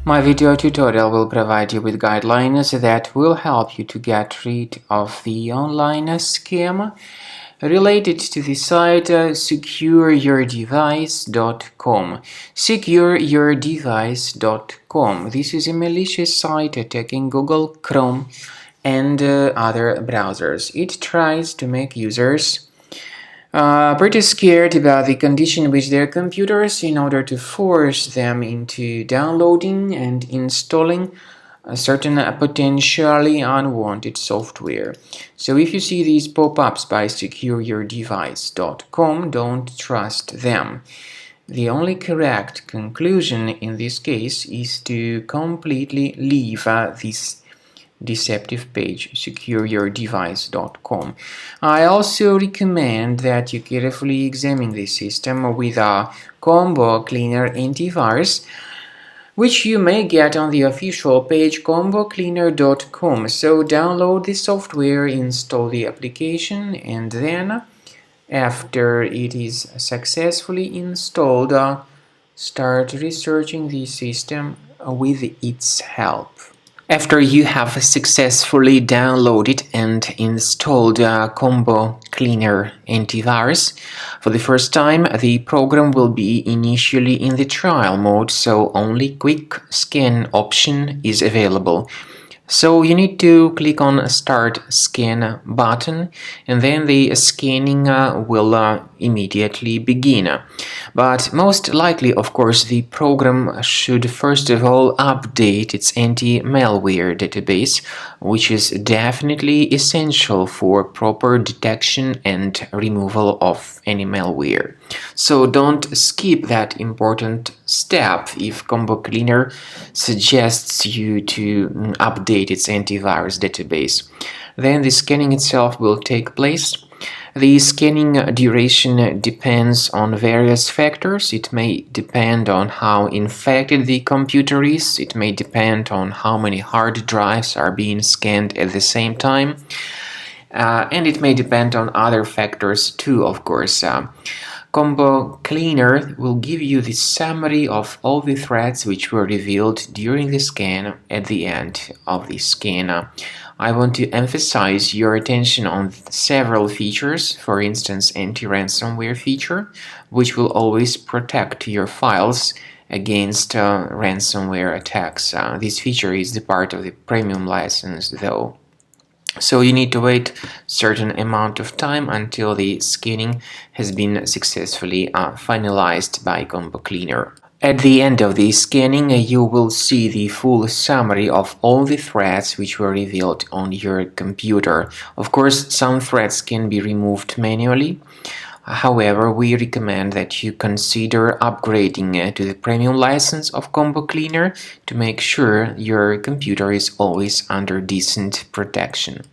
My video tutorial will provide you with guidelines that will help you to get rid of the online scam related to the site secureyourdevice.com. Secureyourdevice.com. This is a malicious site attacking Google Chrome and other browsers. It tries to make users pretty scared about the condition with their computers in order to force them into downloading and installing a certain potentially unwanted software. So if you see these pop-ups by secureyourdevice.com, don't trust them. The only correct conclusion in this case is to completely leave this deceptive page, secureyourdevice.com. I also recommend that you carefully examine the system with a Combo Cleaner antivirus, which you may get on the official page combocleaner.com. So download the software, install the application, and then after it is successfully installed, start researching the system with its help. After you have successfully downloaded and installed Combo Cleaner antivirus, for the first time the program will be initially in the trial mode, so only quick scan option is available. So you need to click on Start Scan button, and then the scanning will immediately begin. But most likely, of course, the program should first of all update its anti-malware database, which is definitely essential for proper detection and removal of any malware. So don't skip that important step if Combo Cleaner suggests you to update its antivirus database. Then the scanning itself will take place. The scanning duration depends on various factors. It may depend on how infected the computer is. It may depend on how many hard drives are being scanned at the same time. And it may depend on other factors too, of course. Combo Cleaner will give you the summary of all the threats which were revealed during the scan at the end of the scan. I want to emphasize your attention on several features, for instance, anti-ransomware feature, which will always protect your files against ransomware attacks. This feature is the part of the premium license, though. So you need to wait a certain amount of time until the scanning has been successfully finalized by Combo Cleaner. At the end of the scanning, you will see the full summary of all the threats which were revealed on your computer. Of course, some threats can be removed manually. However, we recommend that you consider upgrading to the premium license of Combo Cleaner to make sure your computer is always under decent protection.